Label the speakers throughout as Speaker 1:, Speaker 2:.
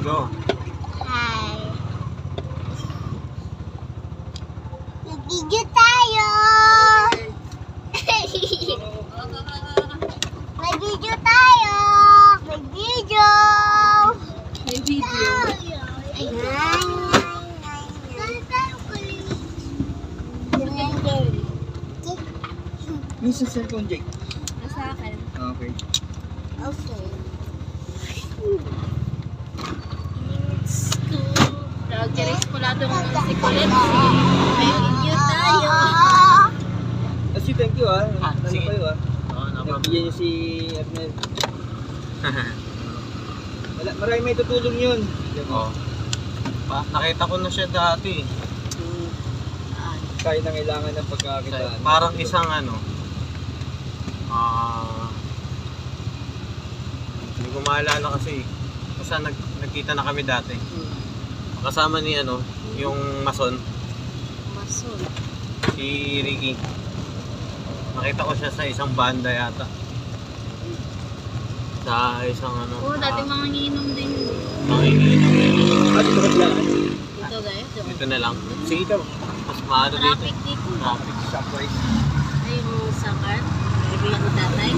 Speaker 1: Go.
Speaker 2: Hi. Mag-video tayo. May video tayo. May video.
Speaker 3: May video.
Speaker 2: Ayan.
Speaker 4: Minsan cellphone, Jake.
Speaker 3: Nasa akin.
Speaker 4: Okay.
Speaker 2: Okay.
Speaker 3: Let's go. Nag-erase ko lahat ng si Colette. May video tayo.
Speaker 4: Kasi thank you ah. Ano
Speaker 1: sige.
Speaker 4: kayo ah.
Speaker 1: Oo,
Speaker 4: Nagbigyan niyo si Ernest. Marami may tutulong yun.
Speaker 1: Oo. Nakita ko na siya dati.
Speaker 4: Kahit nangailangan ng pagkakitaan.
Speaker 1: Parang isang hindi ko maalala kasi. Basta nagkita na kami dati. Kasama ni yung mason,
Speaker 3: Mason.
Speaker 1: si Ricky. Nakita ko siya sa isang banda yata. Sa isang
Speaker 3: Oo, dati mga nginom din.
Speaker 4: Ah, dito ka sila.
Speaker 3: Dito guys.
Speaker 1: Dito na lang. Sige ka. Mas maano dito.
Speaker 3: Traffic dito.
Speaker 1: Traffic.
Speaker 4: Shopwise.
Speaker 3: Ay, yung sakat. Ibigay ko tatay.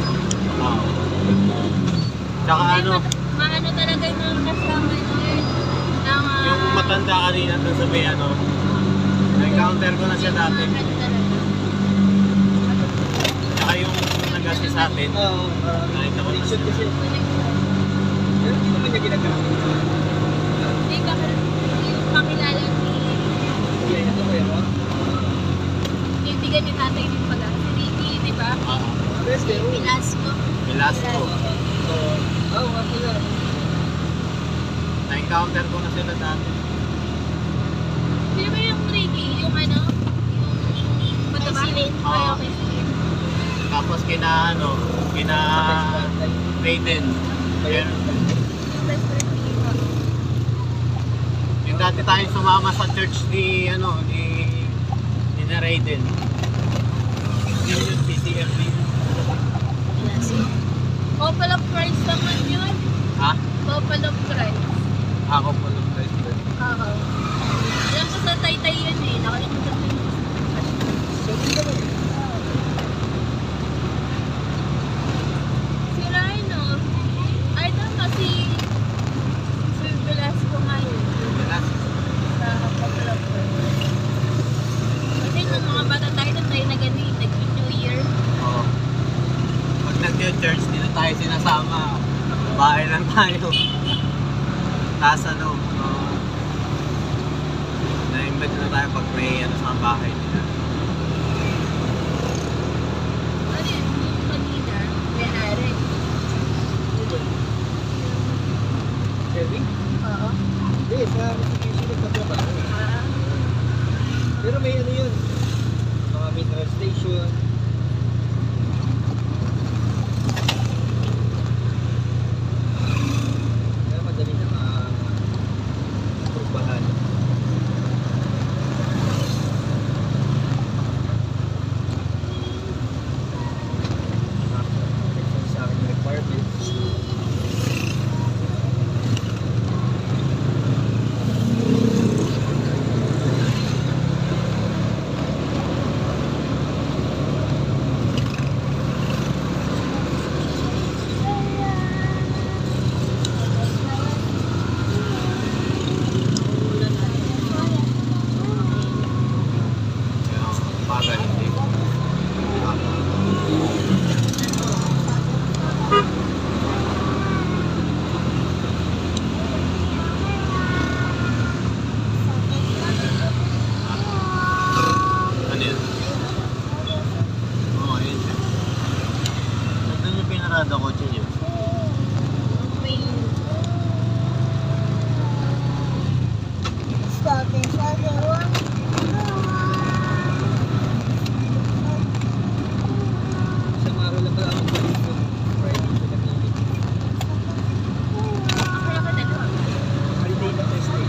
Speaker 1: Oo. Tsaka
Speaker 3: Ay, maano talaga yung mga kasama yun.
Speaker 1: yung matanda kanina doon sa may na-encounter ko na siya dati. Tsaka yung nag-assist sa atin.
Speaker 4: Oo.
Speaker 1: Nakita ko na
Speaker 4: Shoot kasi.
Speaker 1: siya.
Speaker 4: Pero hindi naman niya ginagamit.
Speaker 3: Hindi ka yung pakilala ni
Speaker 4: Kaya ito ko yun.
Speaker 3: kaibigan ni tatay ng pag si Ricky, di ba?
Speaker 4: Best eh.
Speaker 3: Pilasco.
Speaker 1: Velasco.
Speaker 4: Oo, okay lang.
Speaker 1: Na-encounter ko na sila dati.
Speaker 3: Sino ba yung Ricky? Yung yung patasilin?
Speaker 1: Oo.
Speaker 3: Okay.
Speaker 1: Tapos kina Raiden. Ayun.
Speaker 3: Yung best friend ni Ricky.
Speaker 1: Yung dati tayong sumama sa church ni ni na Raiden. Yung PCFD.
Speaker 3: Pilasco. Couple of Christ naman yun.
Speaker 1: Ha?
Speaker 3: Couple of Christ.
Speaker 1: Ako po ng president.
Speaker 3: Oo. Alam ko sa Taytay yun eh. Nakalimutan ko yun. Si Rhino. Ay, tama si Sir Velasco ngayon. Sa Couple of Christ. Kasi nung mga bata tayo, nung tayo nag-New Year.
Speaker 1: Oo. Pag nag-church, hindi na tayo sinasama. Bahay lang tayo. Tapos na-invite na tayo pag may sa bahay nila.
Speaker 3: Ano yun? Yung kanina, may hari.
Speaker 4: Kevin?
Speaker 3: Oo.
Speaker 4: Hindi, sa Mitsubishi nagtatrabaho.
Speaker 3: Ah.
Speaker 4: Pero may yun. Mga mineral station. Kaya madali na ma-trubahan. Sa aking requirements.
Speaker 1: Yung bagal hindi. Ano yun? Oo, yun siya. Nandun yung pinarada kotse niyo.
Speaker 3: May
Speaker 4: Isang araw lang pala ako dito. Friday sa nag-meeting.
Speaker 3: akala ko dalawa.
Speaker 4: Friday na Thursday.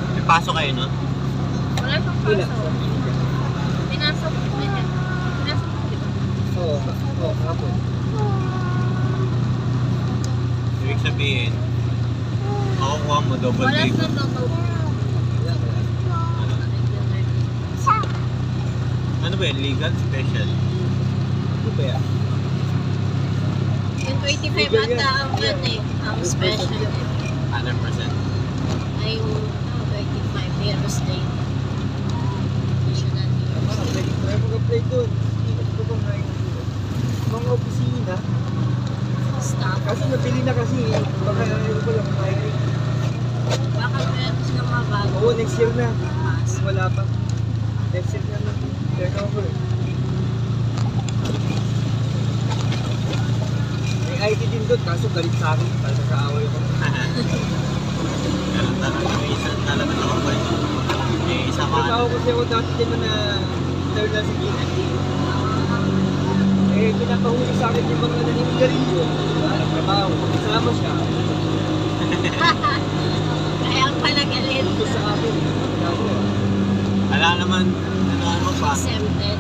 Speaker 1: May pasok kayo nun?
Speaker 3: Wala siyang
Speaker 4: Wala.
Speaker 3: pasok. Pinasok ko niya. Pinasok ko, di ba?
Speaker 4: Oo, hapon.
Speaker 1: Ibig sabihin, Makukuha mo double
Speaker 3: Wala
Speaker 1: date.
Speaker 3: na double date.
Speaker 1: Ano ba yun? Legal? Special?
Speaker 4: Ano ba yan?
Speaker 3: Yung 25 ata ang yan eh. Ang special.
Speaker 1: 100%.
Speaker 3: Ay yung 25 years late. Additional
Speaker 4: Parang
Speaker 3: years.
Speaker 4: pwede tayo mag-apply doon. Hindi ko bang ngayon mga opisina.
Speaker 3: Stop.
Speaker 4: Kaso nabili na kasi. Baka ano ko lang.
Speaker 3: Baka meron silang mga bago.
Speaker 4: Oo, next year na.
Speaker 3: Pass.
Speaker 4: Wala pa. Next year na lang. Turnover. May ID din doon. Kaso galit sa akin. Talaga kaaway ako.
Speaker 1: Ganun talaga. May isa talaga na ako. May isa ka.
Speaker 4: Trabaho kasi ako dati din na internal sa BND. Eh, pinapahuli sa akin yung mga naninigarilyo. Wala trabaho. Kasama siya.
Speaker 3: Kaya pala galit.
Speaker 4: Ito sa akin.
Speaker 1: Wala naman. Ano pa?
Speaker 3: Exempted.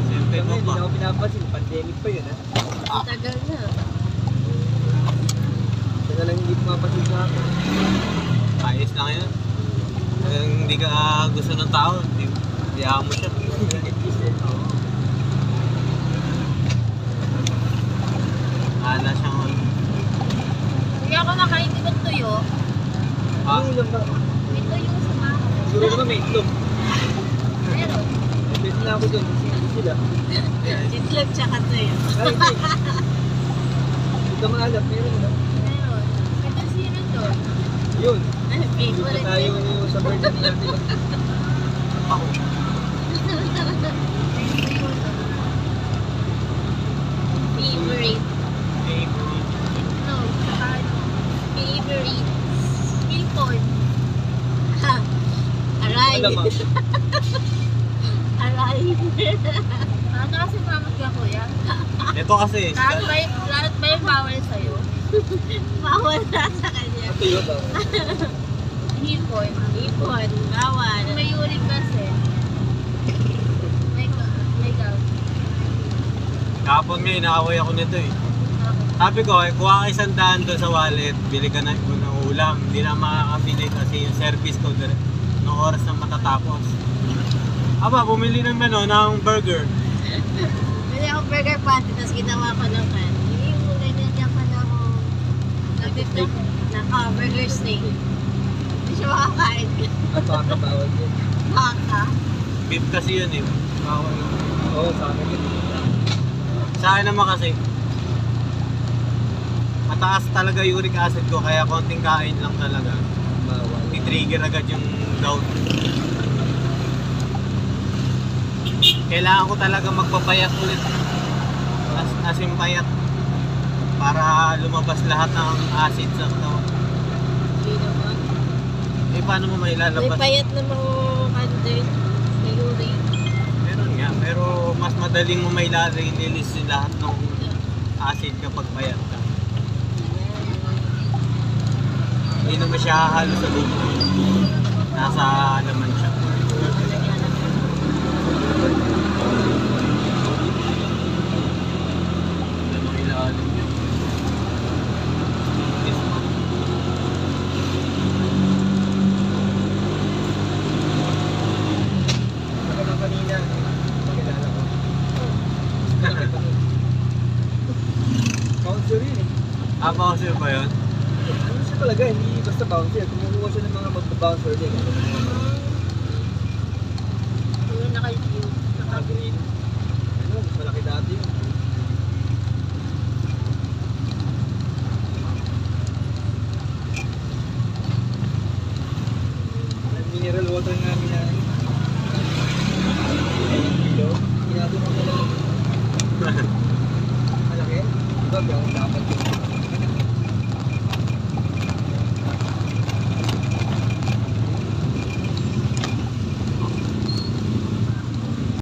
Speaker 1: Siyempre mo
Speaker 4: Hindi
Speaker 1: pa.
Speaker 4: na ako pinapansin. Pandemic pa yun, ha?
Speaker 3: Ang tagal na.
Speaker 4: Ito na lang hindi pumapansin sa akin.
Speaker 1: Ayos lang yun. Kung hindi ka gusto ng tao, hindi mo siya. Oo. Wala siyang
Speaker 3: Hindi ako nakaintip ng tuyo.
Speaker 1: Ah,
Speaker 4: Ano lang ba?
Speaker 3: May tuyo sa bahay.
Speaker 4: Siguro naman may itlog.
Speaker 3: Pero,
Speaker 4: Pwede na ako doon. Hindi sila.
Speaker 3: itlog tsaka tuyo.
Speaker 4: Ay, hindi. Hindi ka maalam. Meron na.
Speaker 3: Meron. Ito sino to?
Speaker 4: Yun.
Speaker 3: Ay,
Speaker 4: Dito
Speaker 3: favorite
Speaker 4: tayo
Speaker 3: din.
Speaker 4: sa birthday ni Ate.
Speaker 1: ako.
Speaker 3: Favorite.
Speaker 1: Favorite.
Speaker 3: No, tsaka ano. Favorite. People. Ha. Aray.
Speaker 4: Alam mo.
Speaker 3: Aray. Ano kasi mamag ka kuya?
Speaker 1: Ito kasi,
Speaker 3: Lahat ba yung bawal sa'yo? Bawal na sa kanya.
Speaker 4: Ito yun ba?
Speaker 3: Hipon. Hipon. Bawal. May uric kasi. May gout.
Speaker 1: kahapon nga inaaway ako nito eh. Sabi ko, kuha ka 100 doon sa wallet, bili ka ng ulam. Hindi na makakabili kasi yung service ko ng oras na matatapos. Aba, bumili naman ng burger.
Speaker 3: Kasi ako burger patty, tapos ginawa ko ng kan. Hindi mo ganyan pa ng burger steak. Hindi siya makakain.
Speaker 4: Napakabawal yun.
Speaker 3: Baka.
Speaker 1: Beef kasi yun eh. Bawal.
Speaker 4: Oo, sa akin yun.
Speaker 1: Sa akin naman kasi, mataas talaga uric acid ko, kaya konting kain lang talaga.
Speaker 4: Bawal.
Speaker 1: I-trigger agad yung gout. Kailangan ko talaga magpapayat ulit. As in payat. Para lumabas lahat ng acid sa katawan.
Speaker 3: Hindi naman.
Speaker 1: Eh, paano mo
Speaker 3: May
Speaker 1: mailalabas?
Speaker 3: payat na mga candle. May uric.
Speaker 1: Meron nga, pero mas madaling mo mailalinis lahat ng acid kapag payat ka. Hindi naman siya hahalo sa buko. Nasa laman siya. Ganun ilalim yun. Yes, ma'am.
Speaker 4: Ako lang kanina. Pagkilala ko. Bouncer yun eh.
Speaker 1: Ah, bouncer ba yun?
Speaker 4: Ano siya talaga, hindi basta bouncer. Kumukuha siya ng mga magpa-bouncer din.
Speaker 3: Yung naka-view.
Speaker 4: Naka-green. Ano, mas malaki dati yun. Mineral water nga nila. Kilo. Ginagawa ko lang. Malaki? Diba, gawin dapat yun.